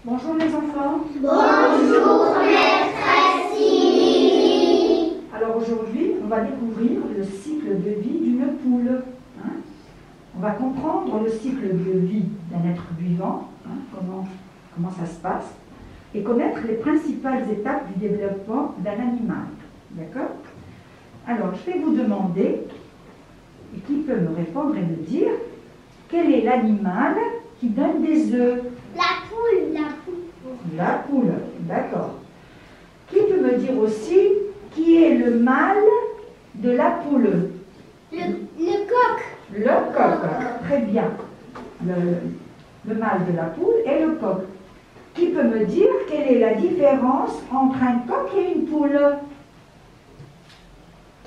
Bonjour les enfants. Bonjour maîtresse Sylvie. Alors aujourd'hui, on va découvrir le cycle de vie d'une poule. On va comprendre le cycle de vie d'un être vivant, comment ça se passe, et connaître les principales étapes du développement d'un animal. D'accord? Alors, je vais vous demander, et qui peut me répondre et me dire, quel est l'animal qui donne des œufs? La poule. La poule, d'accord. Qui peut me dire aussi qui est le mâle de la poule? Le coq. Le coq, très bien. Le mâle de la poule et le coq. Qui peut me dire quelle est la différence entre un coq et une poule?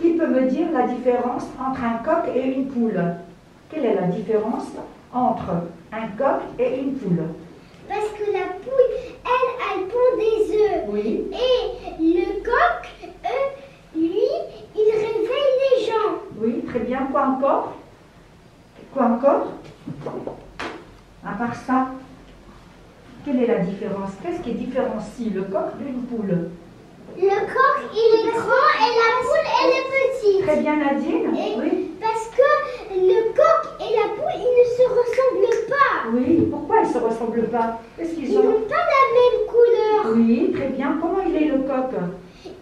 Qui peut me dire la différence entre un coq et une poule? Quelle est la différence entre un coq et une poule? Parce que la poule, elle pond des œufs. Oui. Et le coq, lui, il réveille les gens. Oui, très bien. Quoi encore? Quoi encore? À part ça, quelle est la différence? Qu'est-ce qui différencie le coq d'une poule? Le coq, il est grand et la poule, elle est petite. Très bien, Nadine. Oui. Parce que le coq et la poule, ils ne se ressemblent pas. Oui, pourquoi ils ne se ressemblent pas? Qu'est-ce qu'ils Ils ont? n'ont pas la même couleur. Oui, très bien. Comment il est le coq?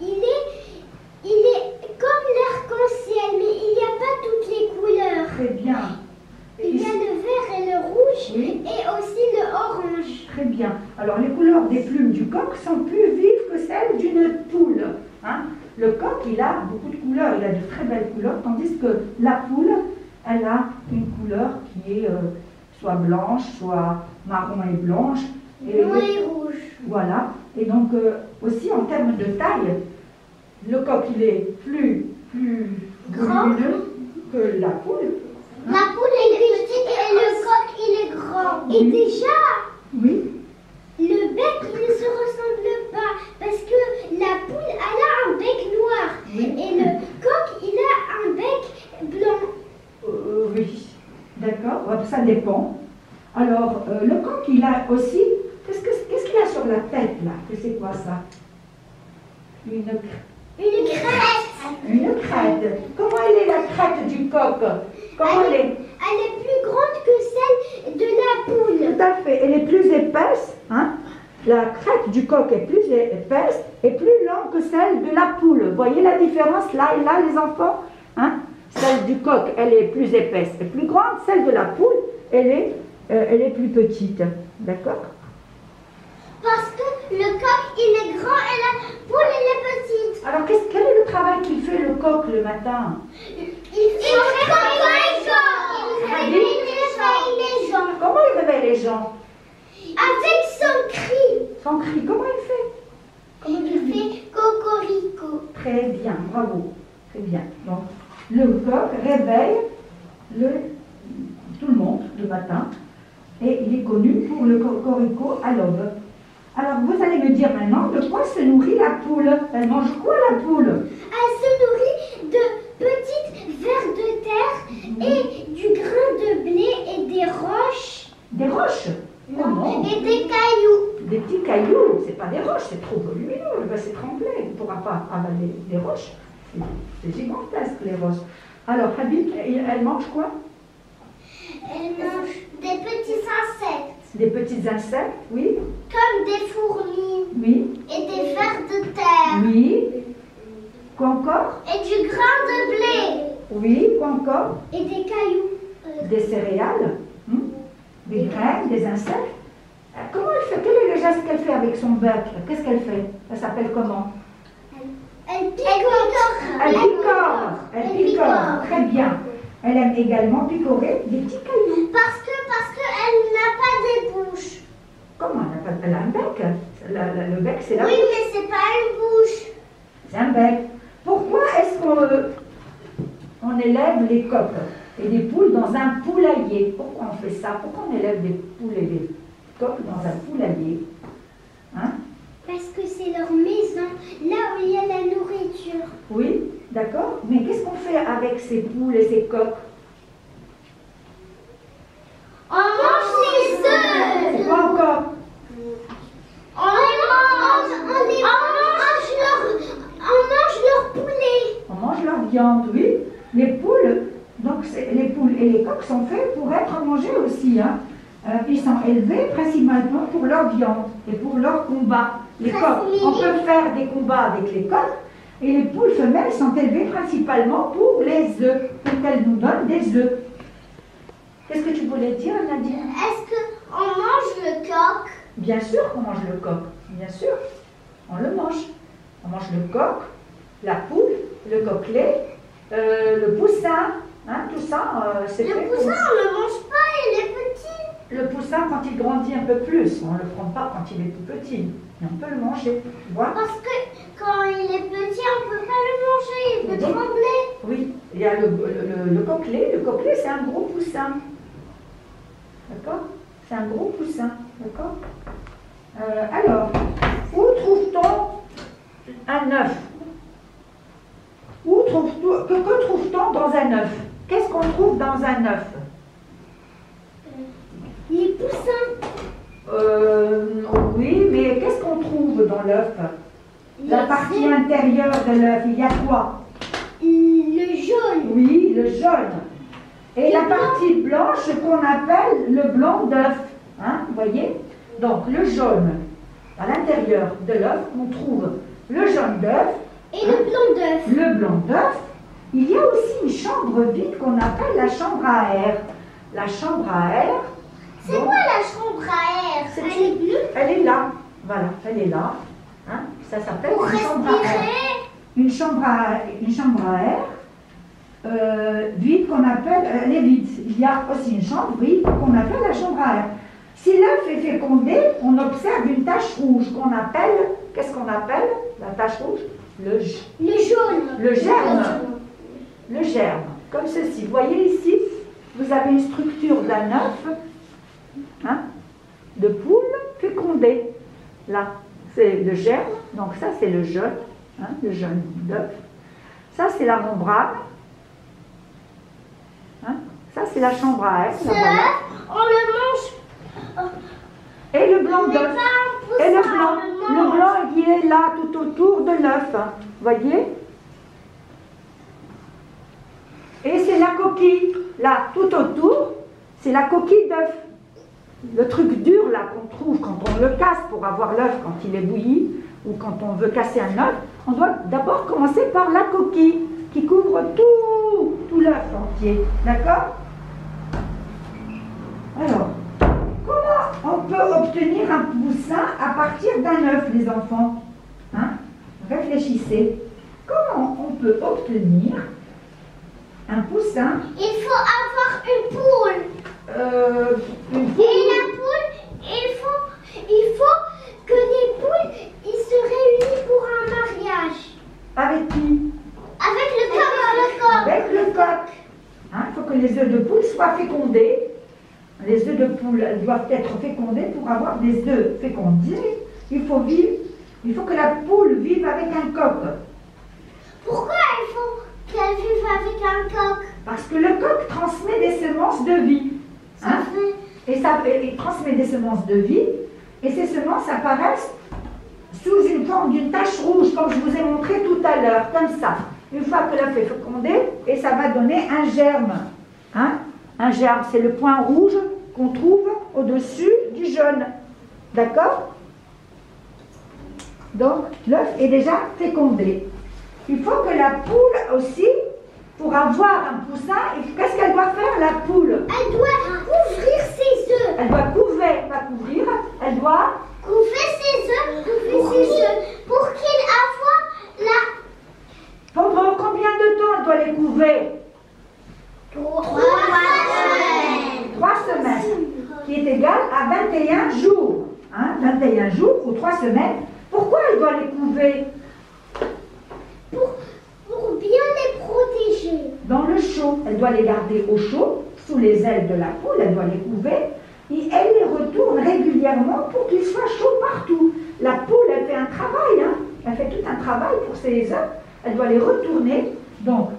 Il est comme l'arc-en-ciel, mais il n'y a pas toutes les couleurs. Très bien. Il y a le vert et le rouge, Oui. et aussi le orange. Très bien. Alors, les couleurs des plumes du coq sont plus vives que celles d'une poule. Le coq, il a beaucoup de couleurs, il a de très belles couleurs, tandis que la poule, elle a une couleur qui est soit blanche, soit marron et blanche. Blanc et rouge. Voilà. Et donc, aussi en termes de taille, le coq, il est plus Grand. volumineux que la poule. La poule est petite et le coq, il est grand. Oui. Et déjà, Oui. le bec, il ne se ressemble pas, parce que la poule, elle a un bec noir. Oui. Et le coq, il a un bec blanc. Oui, d'accord, ça dépend. Alors, le coq, il a aussi, qu'est-ce qu'il a sur la tête, là? C'est quoi ça? Une crête. Une crête. Comment elle est, la crête du coq? Comment elle est? Elle est plus grande que celle de la poule. Tout à fait, elle est plus épaisse, La crête du coq est plus épaisse et plus longue que celle de la poule. Voyez la différence là et là, les enfants? Celle du coq, elle est plus épaisse et plus grande. Celle de la poule, elle est plus petite. D'accord? Parce que le coq, il est grand et la poule, elle est petite. Alors, quel est le travail qu'il fait le coq le matin? Il réveille les gens. Comment il réveille les gens? Avec son cri. Son cri, comment il fait? Comment Il fait cocorico. Très bien, bravo. Très bien. Donc, le coq réveille tout le monde le matin et il est connu pour le cocorico à l'aube. Alors, vous allez me dire maintenant de quoi se nourrit la poule? Elle mange quoi la poule? Elle se nourrit de petites vers de terre et du grain de blé et des roches. Des roches? Non, et des cailloux. Des petits cailloux, c'est pas des roches, c'est trop volumineux, elle va s'étrangler, elle ne pourra pas avaler des roches. C'est gigantesque les roches. Alors, Habib, elle mange quoi? Elle mange des petits insectes, Des petits insectes, oui. comme des fourmis Oui. et des vers de terre Oui. Quoi encore? et du grain de blé Oui. Quoi encore? et des cailloux. Des céréales, des graines, des insectes. Comment elle fait? Quel est le geste qu'elle fait avec son bec? Qu'est-ce qu'elle fait? Elle s'appelle comment? Elle picore. Elle picore. Elle picore. Très bien. Elle aime également picorer des petits cailloux. Parce que elle n'a pas des bouches. Comment elle a un bec? Le bec, c'est la Oui, bouche. mais c'est pas une bouche. C'est un bec. Pourquoi est-ce qu'on élève les coqs et des poules dans un poulailler? Pourquoi on fait ça? Pourquoi on élève des poules et des coqs dans un poulailler? Parce que c'est leur maison, là où il y a la nourriture. Oui, d'accord. Mais qu'est-ce qu'on fait avec ces poules et ces coqs? On mange les œufs. C'est quoi encore? Et les coqs sont faits pour être mangés aussi. Hein. Ils sont élevés principalement pour leur viande et pour leur combat. Les coqs, on peut faire des combats avec les coqs. Et les poules femelles sont élevées principalement pour les œufs, pour qu'elles nous donnent des œufs. Qu'est-ce que tu voulais dire, Nadia? Est-ce qu'on mange le coq? Bien sûr qu'on mange le coq, bien sûr. On le mange. On mange le coq, la poule, le coquelet, le poussin, hein, tout ça, c'est fait. Le poussin, on ne le mange pas, il est petit. Le poussin, quand il grandit un peu plus, on ne le prend pas quand il est tout petit. Mais on peut le manger, tu vois. Parce que quand il est petit, on ne peut pas le manger, il peut trembler. Oui, il y a le coquelet. Le coquelet, c'est un gros poussin. D'accord? C'est un gros poussin. D'accord? Alors, où trouve-t-on un œuf? Que trouve-t-on dans un œuf? Qu'est-ce qu'on trouve dans un œuf? Les poussins. Oui, mais qu'est-ce qu'on trouve dans l'œuf? La partie intérieure de l'œuf, il y a quoi? Le jaune. Oui, le jaune. Et la partie blanche qu'on appelle le blanc d'œuf. Hein, vous voyez? Donc le jaune, à l'intérieur de l'œuf, on trouve le jaune d'œuf. Et le blanc d'œuf. Le blanc d'œuf. Il y a aussi une chambre vide qu'on appelle la chambre à air. La chambre à air. C'est quoi la chambre à air? Elle est bleue? Elle est là. Voilà, elle est là. Hein, ça s'appelle une chambre à air. Une chambre à air vide qu'on appelle, elle est vide. Il y a aussi une chambre vide qu'on appelle la chambre à air. Si l'œuf est fécondé, on observe une tache rouge qu'on appelle, qu'est-ce qu'on appelle la tache rouge? Le jaune. Le germe. Le germe, comme ceci. Vous voyez ici, vous avez une structure d'un œuf, hein, de poule fécondée. Là, c'est le germe, donc ça c'est le jaune, hein, le jaune d'œuf. Ça c'est la membrane. Hein, ça c'est la chambre à air. Ce œuf, on le mange. Et le blanc d'œuf. Et le blanc qui est là tout autour de l'œuf. Hein, voyez? Et c'est la coquille, là, tout autour, c'est la coquille d'œuf. Le truc dur, là, qu'on trouve quand on le casse pour avoir l'œuf quand il est bouilli, ou quand on veut casser un œuf, on doit d'abord commencer par la coquille, qui couvre tout l'œuf entier. D'accord? Alors, comment on peut obtenir un poussin à partir d'un œuf, les enfants? Hein? Réfléchissez. Comment on peut obtenir un poussin? Il faut avoir une poule. Une poule. Et la poule, il faut que les poules ils se réunissent pour un mariage. Avec qui? Avec le coq. Avec le coq. Hein, il faut que les œufs de poule soient fécondés. Les œufs de poule doivent être fécondés pour avoir des œufs fécondés. Il faut que la poule vive avec un coq. Pourquoi il faut qu'elle vive avec un coq? Parce que le coq transmet des semences de vie. Hein? Il transmet des semences de vie. Et ces semences apparaissent sous une forme d'une tache rouge, comme je vous ai montré tout à l'heure, comme ça. Une fois que l'œuf est fécondé, et ça va donner un germe. Hein? Un germe, c'est le point rouge qu'on trouve au-dessus du jaune. D'accord? Donc, l'œuf est déjà fécondé. Il faut que la poule aussi, pour avoir un poussin, qu'est-ce qu'elle doit faire, la poule? Elle doit couvrir ses œufs. Elle doit couver, pas couvrir, elle doit couvrir ses œufs, pour qu'il ait la... Pendant combien de temps elle doit les couver? 3 semaines. 3 semaines, qui est égal à 21 jours. Hein, 21 jours ou 3 semaines. Pourquoi elle doit les couver? Pour bien les protéger. Dans le chaud, elle doit les garder au chaud, sous les ailes de la poule, elle doit les couver, et elle les retourne régulièrement pour qu'ils soient chauds partout. La poule, elle fait un travail, hein, elle fait tout un travail pour ses œufs, elle doit les retourner, donc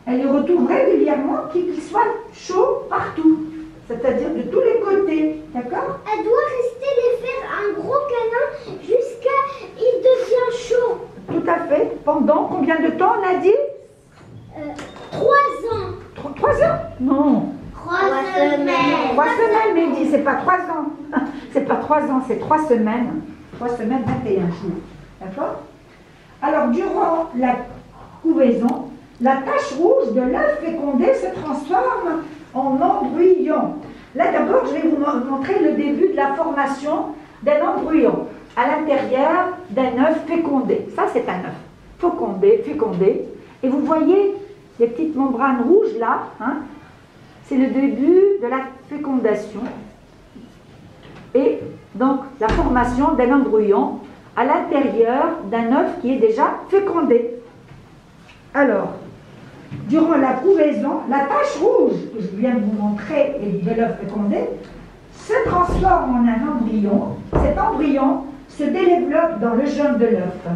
elle les retourne régulièrement pour qu'ils soient chauds partout, c'est-à-dire de tous les côtés, d'accord? Elle doit rester les faire un gros câlin jusqu'à il devient chaud. Tout à fait. Pendant combien de temps on a dit? 3 ans. Non. 3 semaines. 3 semaines, Mehdi, c'est pas 3 ans. C'est pas 3 ans, c'est 3 semaines. 3 semaines, 21 jours. D'accord? Alors, durant la couvaison, la tache rouge de l'œuf fécondé se transforme en embryon. Là, d'abord, je vais vous montrer le début de la formation d'un embryon à l'intérieur d'un œuf fécondé. Ça, c'est un œuf fécondé. Et vous voyez les petites membranes rouges là, hein? C'est le début de la fécondation. Et donc, la formation d'un embryon à l'intérieur d'un œuf qui est déjà fécondé. Alors, durant la couvaison, la tache rouge que je viens de vous montrer et de l'œuf fécondé se transforme en un embryon. Cet embryon se développe dans le jaune de l'œuf.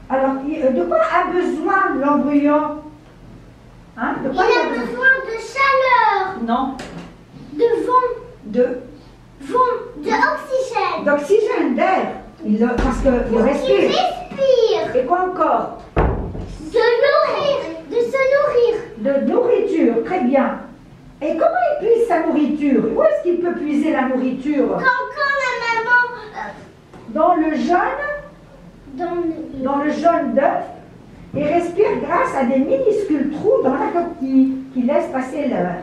Alors, de quoi a besoin l'embryon? Hein? Il a besoin de chaleur, Non. de vent, d'oxygène. D'oxygène, d'air. Parce qu'il Il respire. respire. Et quoi encore? De se nourrir. De nourriture, très bien. Et comment il puise sa nourriture? Où est-ce qu'il peut puiser la nourriture? Quand la maman Dans le jaune, dans le jaune d'œuf, et respire grâce à des minuscules trous dans la coquille qui laissent passer l'air.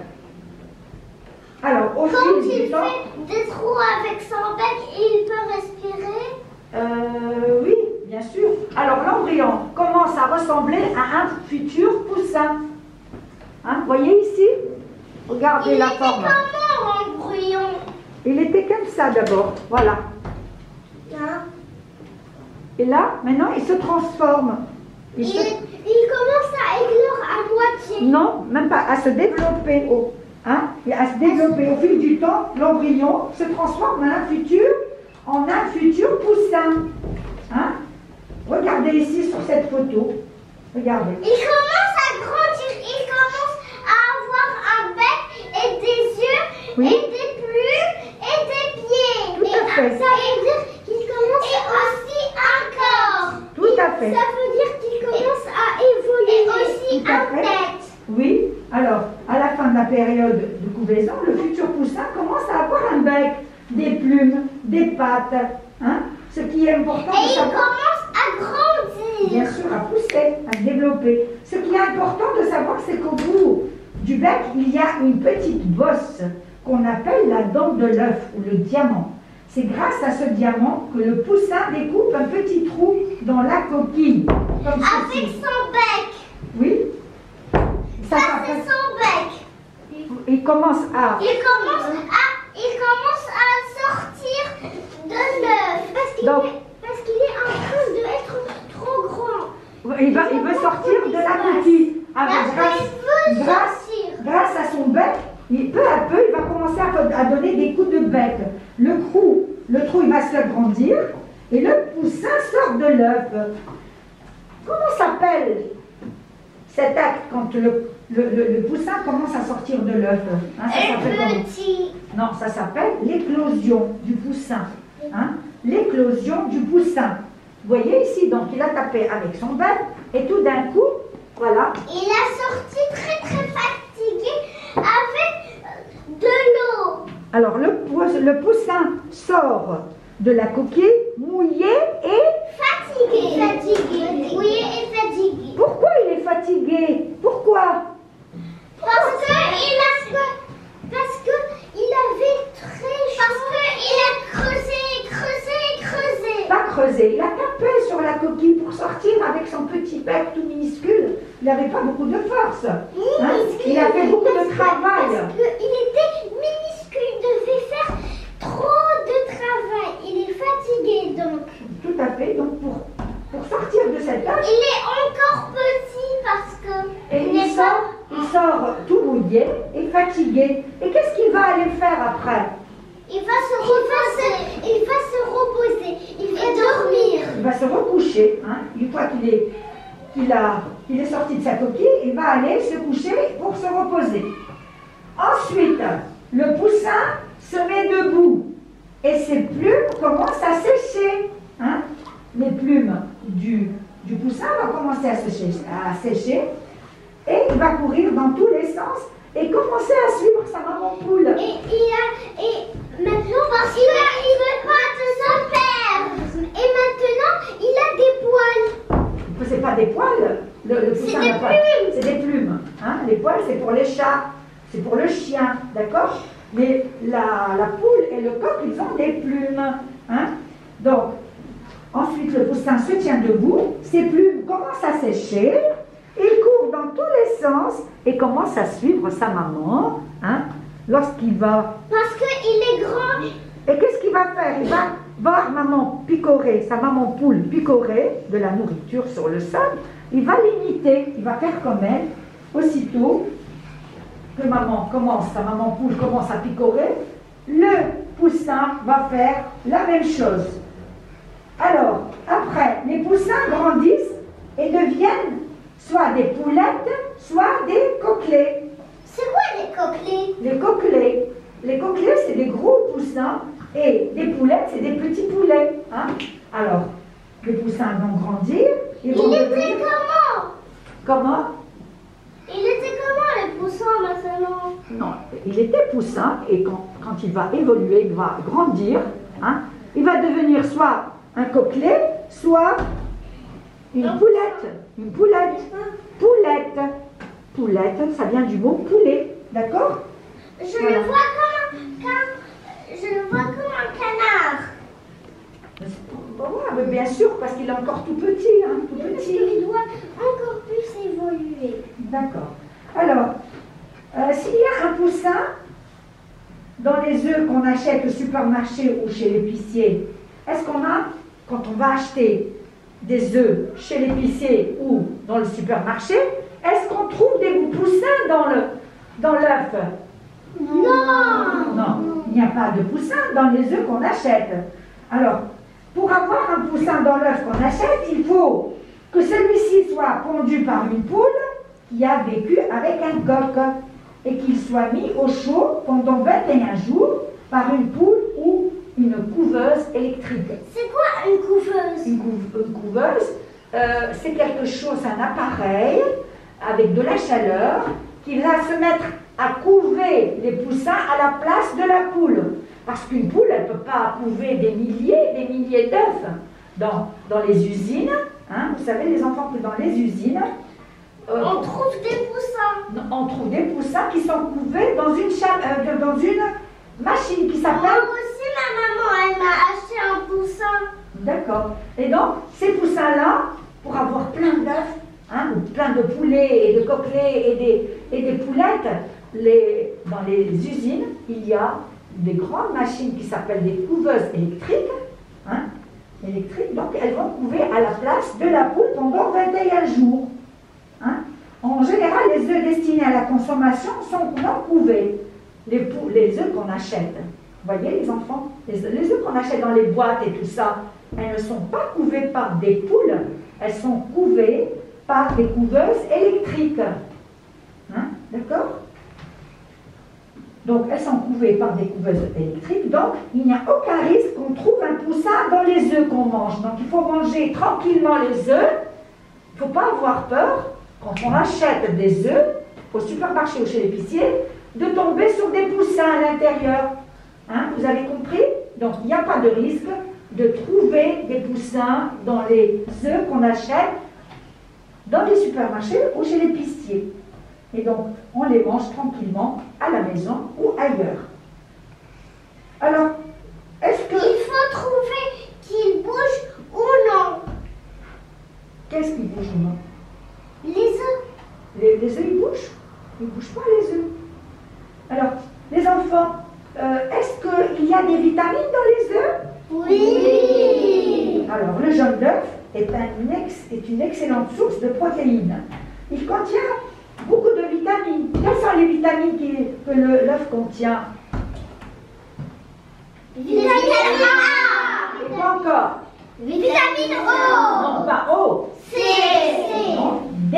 Alors, au quand fil du il temps, fait des trous avec son bec, il peut respirer. oui, bien sûr. Alors, l'embryon commence à ressembler à un futur poussin. Hein, voyez ici? Regardez Il la était forme. comment, embryon? Il était comme ça d'abord, voilà. Hein? Et là, maintenant, il se transforme. Il commence à éclore à moitié. Non, même pas, à se développer. Et à se développer au fil du temps, l'embryon se transforme en un futur poussin. Hein? Regardez ici sur cette photo. Regardez. Il commence à grandir, il commence à avoir un bec et des yeux, Oui. et des plumes et des pieds. Tout à fait. Ça veut dire qu'il commence aussi un corps. Tout à fait. Ça veut dire qu'il commence à évoluer. Et aussi Tout à un fait. tête. Oui, alors, à la fin de la période de couvaison, le futur poussin commence à avoir un bec, des plumes, des pattes. Hein? Ce qui est important Et de il savoir. commence à grandir. Bien sûr, à pousser, à se développer. Ce qui est important de savoir, c'est qu'au bout du bec, il y a une petite bosse qu'on appelle la dent de l'œuf ou le diamant. C'est grâce à ce diamant que le poussin découpe un petit trou dans la coquille. Comme Avec ceci. son bec. Oui. Ça Ça, s'appelle. c'est son bec. Il commence à. Il commence à sortir de l'œuf Donc- parce qu'il est en train d'être trop grand. Il veut sortir de la coquille. Parce qu'il veut sortir. Grâce à son bec, peu à peu, il va commencer à donner des coups de bec. Le trou, il va se grandir et le poussin sort de l'œuf. Comment s'appelle cet acte quand le poussin commence à sortir de l'œuf? Hein, ça s'appelle comment? Petit. Non, ça s'appelle l'éclosion du poussin. Hein? L'éclosion du poussin. Vous voyez ici, donc il a tapé avec son bec et tout d'un coup, voilà. Il a sorti très très fatigué avec de l'eau. Alors le poussin sort de la coquille mouillé et... Fatigué. Oui, et fatigué. Pourquoi il est fatigué? Pourquoi? Parce que il avait très chaud. Parce qu'il a creusé. Pas creusé, il a tapé sur la coquille pour sortir avec son petit bec tout minuscule. Il n'avait pas beaucoup de force. Hein? Il a fait beaucoup de travail. Parce qu'il était minuscule, il devait faire trop de travail. Il est fatigué donc. Tout à fait, donc pour sortir de cet œuf, Il est encore petit parce que et il sort tout mouillé et fatigué. Et qu'est-ce qu'il va aller faire après? il va se reposer. Il va dormir. Il va se recoucher. Hein? Une fois qu'il est sorti de sa coquille, il va aller se coucher pour se reposer. Ensuite, le poussin se met debout et ses plumes commencent à sécher. Hein? Les plumes du poussin vont commencer à sécher. et il va courir dans tous les sens et commencer à suivre sa maman poule. Et maintenant, parce qu'il veut pas se perdre. Et maintenant, il a des poils. C'est pas des poils, le poussin n'a pas. C'est des plumes. Hein? Les poils, c'est pour les chats, c'est pour le chien, d'accord? Mais la poule et le coq, ils ont des plumes. Hein? Donc, ensuite, le poussin se tient debout, ses plumes commencent à sécher, il court dans tous les sens et commence à suivre sa maman. Hein? Lorsqu'il va... Parce qu'il est grand. Et qu'est-ce qu'il va faire? Il va voir maman picorer, sa maman poule picorer de la nourriture sur le sable. Il va l'imiter, il va faire comme elle. Aussitôt que sa maman poule commence à picorer, le poussin va faire la même chose. Alors, après, les poussins grandissent et deviennent soit des poulettes, soit des coquelets. C'est quoi des coquelets? Les coquelets. Les coquelets, c'est des gros poussins et les poulettes, c'est des petits poulets. Hein? Alors, les poussins vont grandir. Il était comment? Comment? Il était comment les poussins maintenant? Non, il était poussin et quand il va évoluer, il va grandir, hein, il va devenir soit un coquelet, soit une poulette. Une poulette. Poulette. Poulette, ça vient du mot poulet. D'accord? Je le vois comme un canard. Ouais, bien sûr, parce qu'il est encore tout petit. Hein, tout petit. Il doit encore plus évoluer. D'accord. Alors, s'il y a un poussin dans les œufs qu'on achète au supermarché ou chez l'épicier, est-ce qu'on a, quand on va acheter des œufs chez l'épicier ou dans le supermarché, est-ce qu'on trouve des poussins dans l'œuf? Non. Non, il n'y a pas de poussin dans les œufs qu'on achète. Alors, pour avoir un poussin dans l'œuf qu'on achète, il faut que celui-ci soit pondu par une poule qui a vécu avec un coq et qu'il soit mis au chaud pendant 21 jours par une poule ou une couveuse électrique. C'est quoi une couveuse? Une couveuse, c'est quelque chose, un appareil avec de la chaleur qui va se mettre à couver les poussins à la place de la poule. Parce qu'une poule, elle ne peut pas couver des milliers d'œufs dans les usines. Hein, vous savez, les enfants, que dans les usines, on trouve des poussins. On trouve des poussins qui sont couvés dans une machine qui s'appelle... Moi aussi, ma maman, elle m'a acheté un poussin. D'accord. Et donc, ces poussins-là, pour avoir plein d'œufs, hein, ou plein de poulets et de coquelets et des poulettes, dans les usines, il y a des grandes machines qui s'appellent des couveuses électriques. Hein, donc, elles vont couver à la place de la poule pendant 21 jours. Hein. En général, les œufs destinés à la consommation sont non couvés. Les œufs qu'on achète, vous voyez les enfants, les œufs qu'on achète dans les boîtes et tout ça, elles ne sont pas couvées par des poules, elles sont couvées par des couveuses électriques. Hein, d'accord? Donc elles sont couvées par des couveuses électriques, donc il n'y a aucun risque qu'on trouve un poussin dans les œufs qu'on mange. Donc il faut manger tranquillement les œufs, il ne faut pas avoir peur, quand on achète des œufs au supermarché ou chez l'épicier, de tomber sur des poussins à l'intérieur. Hein, vous avez compris? Donc il n'y a pas de risque de trouver des poussins dans les œufs qu'on achète dans les supermarchés ou chez l'épicier. Et donc on les mange tranquillement à la maison ou ailleurs. Alors, est-ce que... Il faut trouver qu'ils bougent ou non. Qu'est-ce qui bouge ou non? Les œufs. Les œufs, ils bougent? Ils ne bougent pas, les œufs. Alors, les enfants, est-ce qu'il y a des vitamines dans les œufs? Oui. Alors, le jaune d'œuf est une excellente source de protéines. Il contient beaucoup de vitamines. Quelles sont les vitamines que l'œuf contient? Vitamine A. Et quoi encore? Vitamine O. Non, pas O. C. Non, D.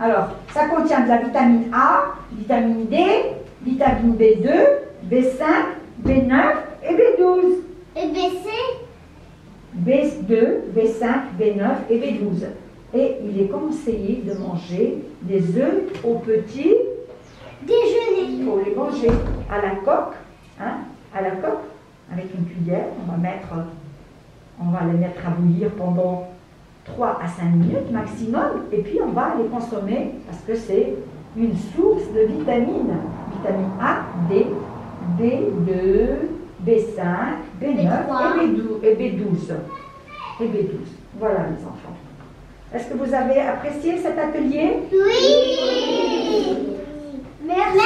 Alors, ça contient de la vitamine A, vitamine D, vitamine B2, B5, B9 et B12. Et BC. B2, B5, B9 et B12. Et il est conseillé de manger des œufs au petit Déjeuner. il faut les manger à la coque, hein, à la coque, avec une cuillère. On va les mettre à bouillir pendant 3 à 5 minutes maximum, et puis on va les consommer parce que c'est une source de vitamines. Vitamine A, D, B2, B5, B9 et B12. Et B12. Voilà les enfants. Est-ce que vous avez apprécié cet atelier? Oui. Merci.